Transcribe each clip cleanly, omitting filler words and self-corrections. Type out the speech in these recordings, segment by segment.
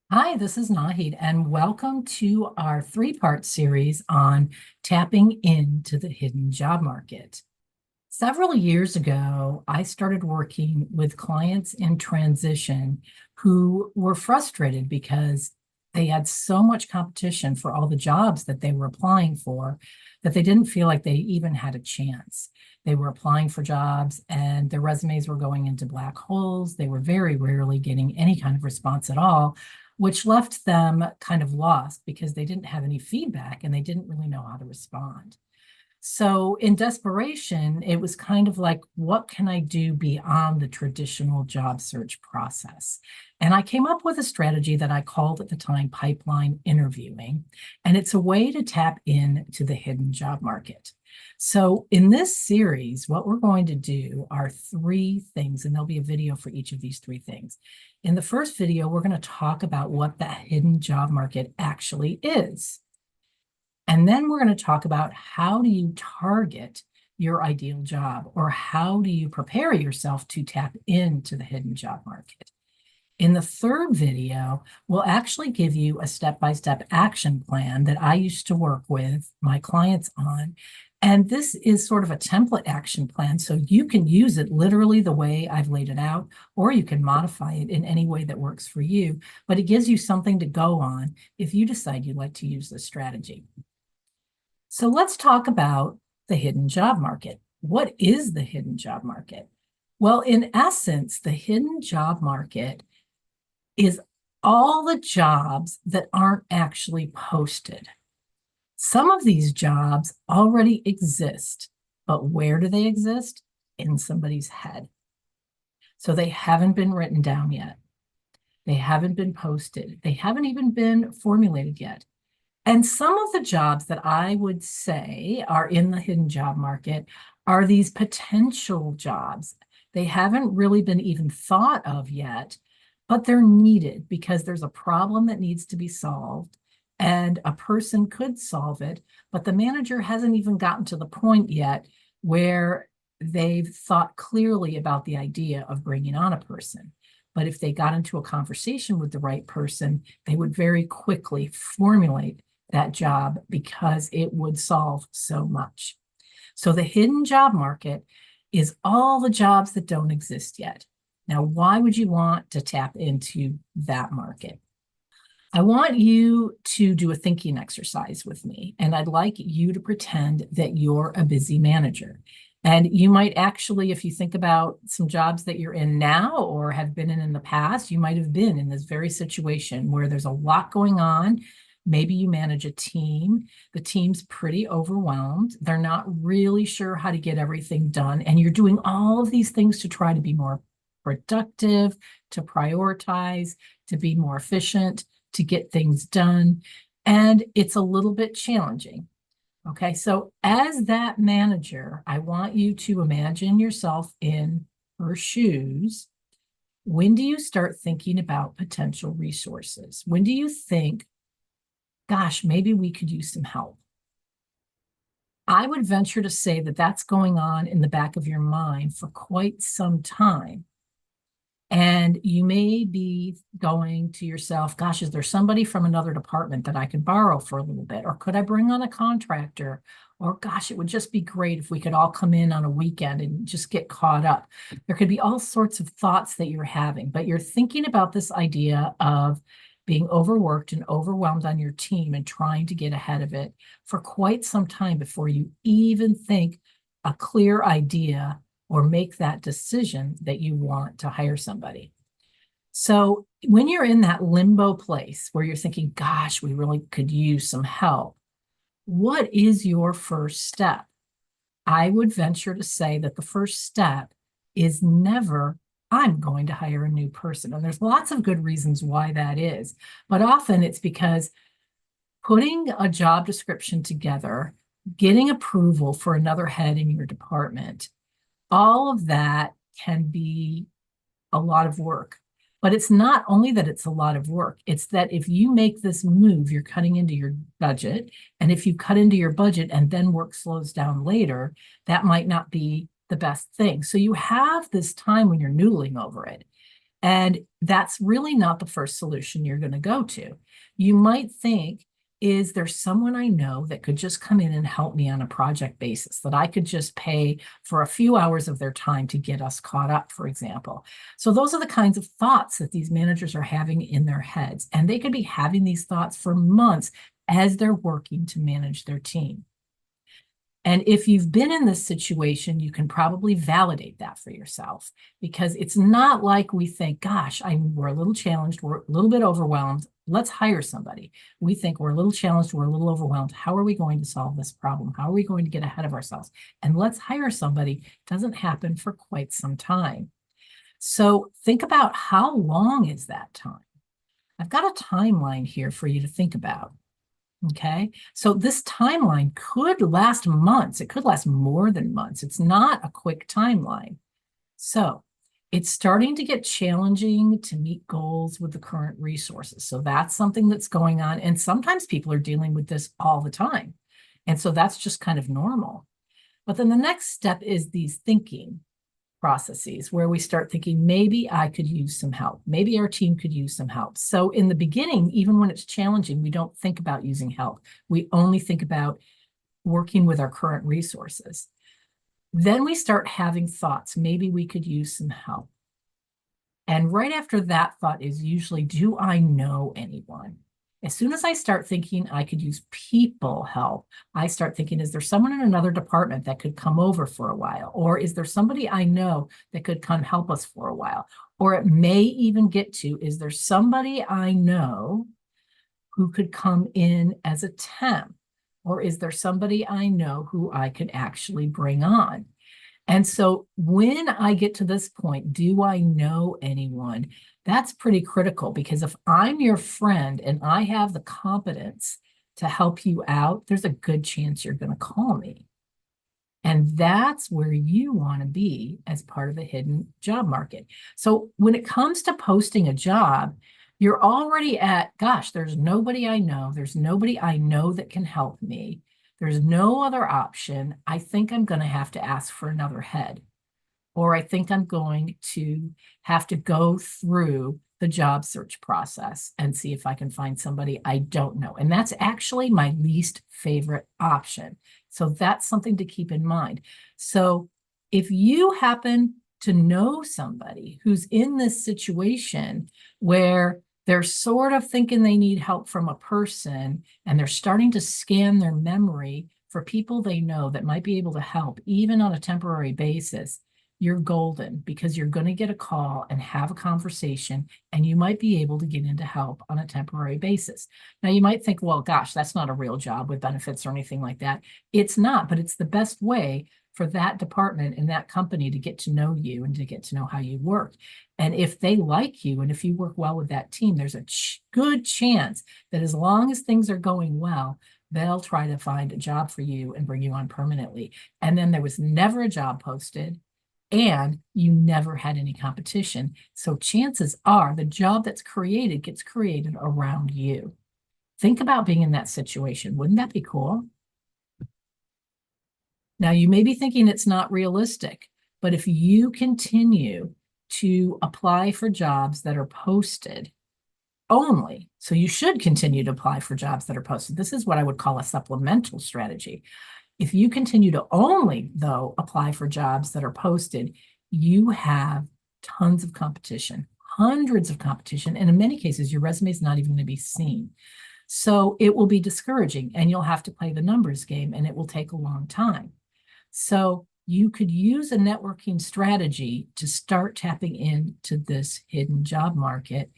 Hi, this is Nahid, and welcome to our three-part series on tapping into the hidden job market. Several years ago, I started working with clients in transition who were frustrated because they had so much competition for all the jobs that they were applying for that they didn't feel like they even had a chance. They were applying for jobs and their resumes were going into black holes. They were very rarely getting any kind of response at all, which left them kind of lost because they didn't have any feedback and they didn't really know how to respond. So in desperation, it was kind of like, what can I do beyond the traditional job search process? And I came up with a strategy that I called at the time pipeline interviewing. And it's a way to tap into the hidden job market. So in this series, what we're going to do are three things, and there'll be a video for each of these three things. In the first video, we're going to talk about what the hidden job market actually is. And then we're going to talk about how do you target your ideal job, or how do you prepare yourself to tap into the hidden job market. In the third video, we'll actually give you a step-by-step action plan that I used to work with my clients on. And this is sort of a template action plan, so you can use it literally the way I've laid it out, or you can modify it in any way that works for you. But it gives you something to go on if you decide you'd like to use this strategy. So let's talk about the hidden job market. What is the hidden job market? Well, in essence, the hidden job market is all the jobs that aren't actually posted. Some of these jobs already exist, but where do they exist? In somebody's head. So they haven't been written down yet. They haven't been posted. They haven't even been formulated yet. And some of the jobs that I would say are in the hidden job market are these potential jobs. They haven't really been even thought of yet, but they're needed because there's a problem that needs to be solved and a person could solve it, but the manager hasn't even gotten to the point yet where they've thought clearly about the idea of bringing on a person. But if they got into a conversation with the right person, they would very quickly formulate that job because it would solve so much. So the hidden job market is all the jobs that don't exist yet. Now, why would you want to tap into that market? I want you to do a thinking exercise with me, and I'd like you to pretend that you're a busy manager. And you might actually, if you think about some jobs that you're in now or have been in the past, you might have been in this very situation where there's a lot going on. Maybe you manage a team. The team's pretty overwhelmed. They're not really sure how to get everything done. And you're doing all of these things to try to be more productive, to prioritize, to be more efficient, to get things done. And it's a little bit challenging. Okay, so as that manager, I want you to imagine yourself in her shoes. When do you start thinking about potential resources? When do you think, gosh, maybe we could use some help? I would venture to say that that's going on in the back of your mind for quite some time. And you may be going to yourself, gosh, is there somebody from another department that I could borrow for a little bit? Or could I bring on a contractor? Or gosh, it would just be great if we could all come in on a weekend and just get caught up. There could be all sorts of thoughts that you're having, but you're thinking about this idea of being overworked and overwhelmed on your team and trying to get ahead of it for quite some time before you even think a clear idea or make that decision that you want to hire somebody. So when you're in that limbo place where you're thinking, gosh, we really could use some help, what is your first step? I would venture to say that the first step is never, I'm going to hire a new person. And there's lots of good reasons why that is. But often it's because putting a job description together, getting approval for another head in your department, all of that can be a lot of work. But it's not only that it's a lot of work, it's that if you make this move, you're cutting into your budget. And if you cut into your budget and then work slows down later, that might not be the best thing. So you have this time when you're noodling over it. And that's really not the first solution you're going to go to. You might think, is there someone I know that could just come in and help me on a project basis, that I could just pay for a few hours of their time to get us caught up, for example? So those are the kinds of thoughts that these managers are having in their heads. And they could be having these thoughts for months as they're working to manage their team. And if you've been in this situation, you can probably validate that for yourself, because it's not like we think, gosh, we're a little challenged, we're a little bit overwhelmed, let's hire somebody. We think we're a little challenged, we're a little overwhelmed. How are we going to solve this problem? How are we going to get ahead of ourselves? And let's hire somebody doesn't happen for quite some time. So think about, how long is that time? I've got a timeline here for you to think about. Okay, so this timeline could last months. It could last more than months. It's not a quick timeline. So it's starting to get challenging to meet goals with the current resources. So that's something that's going on. And sometimes people are dealing with this all the time. And so that's just kind of normal. But then the next step is these thinking processes, where we start thinking, maybe I could use some help. Maybe our team could use some help. So in the beginning, even when it's challenging, we don't think about using help. We only think about working with our current resources. Then we start having thoughts, maybe we could use some help. And right after that thought is usually, do I know anyone? As soon as I start thinking I could use people help, I start thinking, is there someone in another department that could come over for a while? Or is there somebody I know that could come help us for a while? Or it may even get to, is there somebody I know who could come in as a temp? Or is there somebody I know who I could actually bring on? And so when I get to this point, do I know anyone? That's pretty critical, because if I'm your friend and I have the competence to help you out, there's a good chance you're going to call me. And that's where you want to be as part of a hidden job market. So when it comes to posting a job, you're already at, gosh, there's nobody I know. There's nobody I know that can help me. There's no other option. I think I'm going to have to ask for another head, or I think I'm going to have to go through the job search process and see if I can find somebody I don't know. And that's actually my least favorite option. So that's something to keep in mind. So if you happen to know somebody who's in this situation where they're sort of thinking they need help from a person, and they're starting to scan their memory for people they know that might be able to help, even on a temporary basis, you're golden, because you're going to get a call and have a conversation, and you might be able to get into help on a temporary basis. Now, you might think, well, gosh, that's not a real job with benefits or anything like that. It's not, but it's the best way for that department and that company to get to know you and to get to know how you work. And if they like you and if you work well with that team, there's a good chance that as long as things are going well, they'll try to find a job for you and bring you on permanently. And then there was never a job posted, and you never had any competition. So chances are the job that's created gets created around you. Think about being in that situation. Wouldn't that be cool? Now, you may be thinking it's not realistic, but if you continue to apply for jobs that are posted only, so you should continue to apply for jobs that are posted. This is what I would call a supplemental strategy. If you continue to only, though, apply for jobs that are posted, you have tons of competition, hundreds of competition, and in many cases, your resume is not even going to be seen. So it will be discouraging, and you'll have to play the numbers game, and it will take a long time. So you could use a networking strategy to start tapping into this hidden job market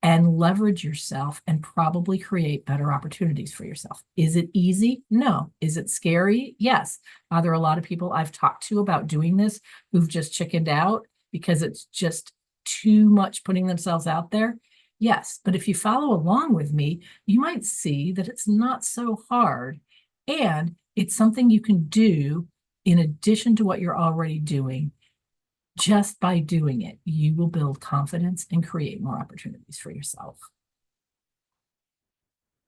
and leverage yourself and probably create better opportunities for yourself. Is it easy? No. Is it scary? Yes. Are there a lot of people I've talked to about doing this who've just chickened out because it's just too much putting themselves out there? Yes. But if you follow along with me, you might see that it's not so hard, and it's something you can do in addition to what you're already doing. Just by doing it, you will build confidence and create more opportunities for yourself.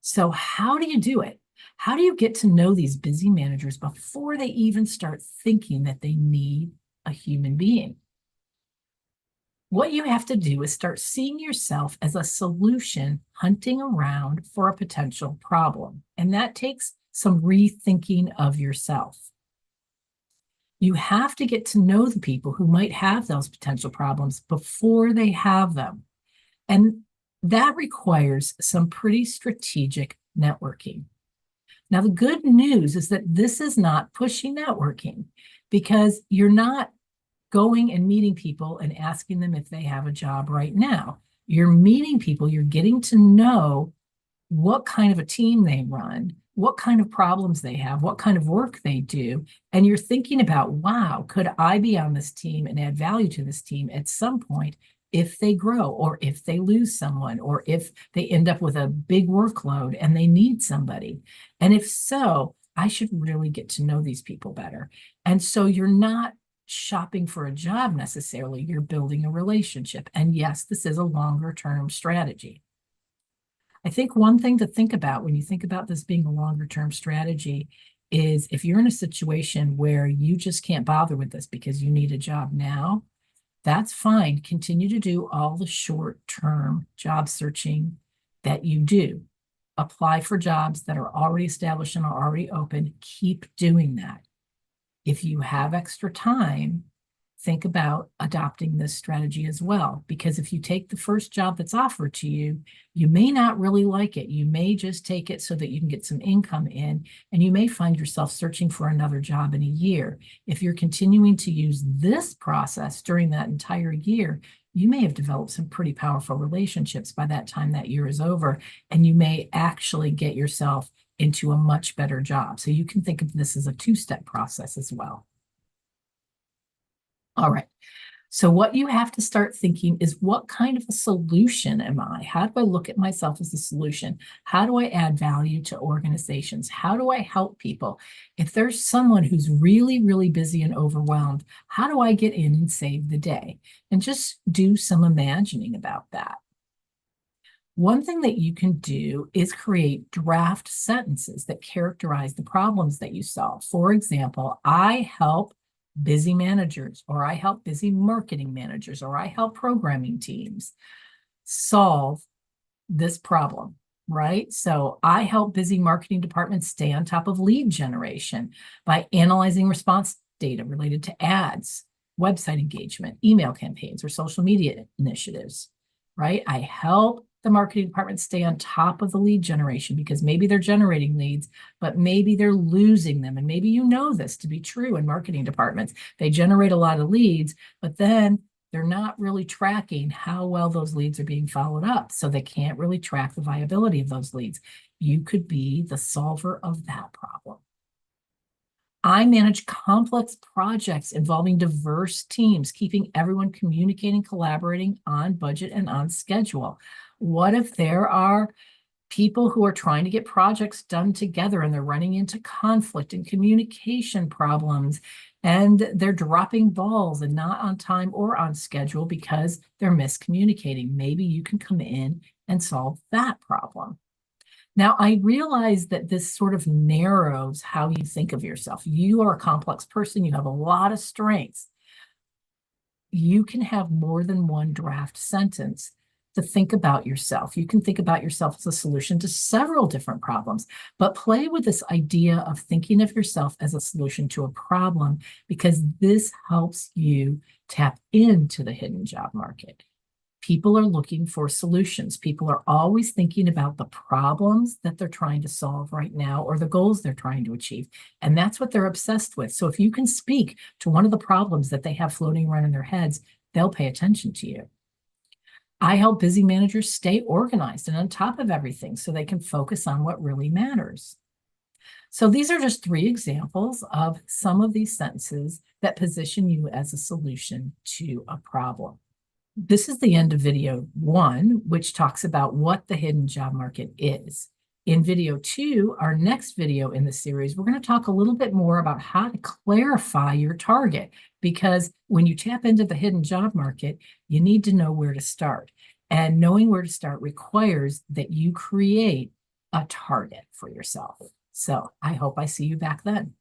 So how do you do it? How do you get to know these busy managers before they even start thinking that they need a human being? What you have to do is start seeing yourself as a solution hunting around for a potential problem. And that takes some rethinking of yourself. You have to get to know the people who might have those potential problems before they have them. And that requires some pretty strategic networking. Now, the good news is that this is not pushy networking because you're not going and meeting people and asking them if they have a job right now. You're meeting people, you're getting to know what kind of a team they run, what kind of problems they have, what kind of work they do. And you're thinking about, wow, could I be on this team and add value to this team at some point if they grow, or if they lose someone, or if they end up with a big workload and they need somebody. And if so, I should really get to know these people better. And so you're not shopping for a job necessarily, you're building a relationship. And yes, this is a longer term strategy. I think one thing to think about when you think about this being a longer term strategy is if you're in a situation where you just can't bother with this because you need a job now, that's fine. Continue to do all the short term job searching that you do. Apply for jobs that are already established and are already open. Keep doing that. If you have extra time, think about adopting this strategy as well. Because if you take the first job that's offered to you, you may not really like it. You may just take it so that you can get some income in, and you may find yourself searching for another job in a year. If you're continuing to use this process during that entire year, you may have developed some pretty powerful relationships by that time that year is over, and you may actually get yourself into a much better job. So you can think of this as a two-step process as well. All right. So what you have to start thinking is, what kind of a solution am I? How do I look at myself as a solution? How do I add value to organizations? How do I help people? If there's someone who's really, really busy and overwhelmed, how do I get in and save the day? And just do some imagining about that. One thing that you can do is create draft sentences that characterize the problems that you solve. For example, I help busy managers, or I help busy marketing managers, or I help programming teams solve this problem, right? So I help busy marketing departments stay on top of lead generation by analyzing response data related to ads, website engagement, email campaigns, or social media initiatives, right? I help the marketing department stay on top of the lead generation because maybe they're generating leads, but maybe they're losing them. And maybe you know this to be true in marketing departments. They generate a lot of leads, but then they're not really tracking how well those leads are being followed up. So they can't really track the viability of those leads. You could be the solver of that problem. I manage complex projects involving diverse teams, keeping everyone communicating, collaborating on budget and on schedule. What if there are people who are trying to get projects done together and they're running into conflict and communication problems, and they're dropping balls and not on time or on schedule because they're miscommunicating? Maybe you can come in and solve that problem. Now, I realize that this sort of narrows how you think of yourself. You are a complex person. You have a lot of strengths. You can have more than one draft sentence to think about yourself. You can think about yourself as a solution to several different problems, but play with this idea of thinking of yourself as a solution to a problem, because this helps you tap into the hidden job market. People are looking for solutions. People are always thinking about the problems that they're trying to solve right now, or the goals they're trying to achieve. And that's what they're obsessed with. So if you can speak to one of the problems that they have floating around in their heads, they'll pay attention to you. I help busy managers stay organized and on top of everything so they can focus on what really matters. So these are just 3 examples of some of these sentences that position you as a solution to a problem. This is the end of video 1, which talks about what the hidden job market is. In video 2, our next video in the series, we're going to talk a little bit more about how to clarify your target, because when you tap into the hidden job market, you need to know where to start. And knowing where to start requires that you create a target for yourself. So I hope I see you back then.